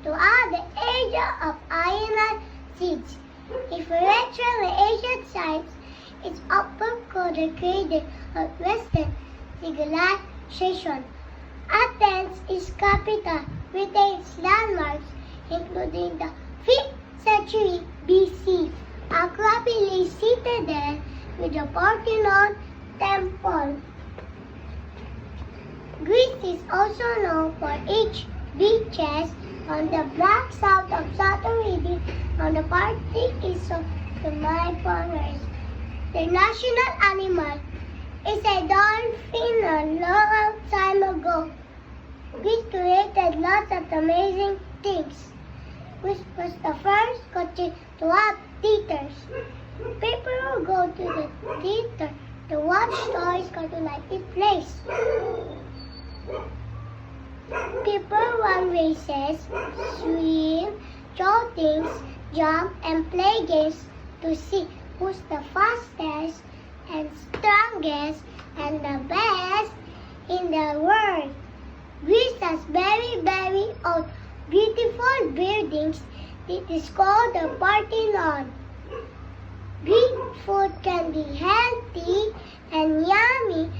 throughout the area of Ionian siege. Influential ancient sites is often called the cradle of Western civilization. Athens is capital, retains landmarks including the 5th century BC Acropolis citadel with the Parthenon temple. Greece is also known for its beaches on the black south of Santorini on the Baltic east of the Mykonos. The national animal is a dolphin a long time ago. Greece created lots of amazing things. Greece was the first country to have theaters. People will go to the theater to watch stories cartoon like it plays. People run races, swim, throw things, jump, and play games to see who's the fastest and strongest and the best in the world. Greece has very, very old, beautiful buildings. It is called the Parthenon. Greek food can be healthy and yummy.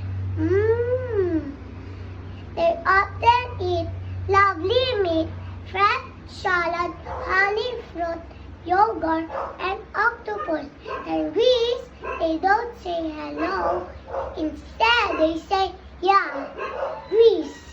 They often eat lovely meat, fresh salad, honey, fruit, yogurt, and octopus. In Greece, they don't say hello. Instead, they say, yeah, Greece.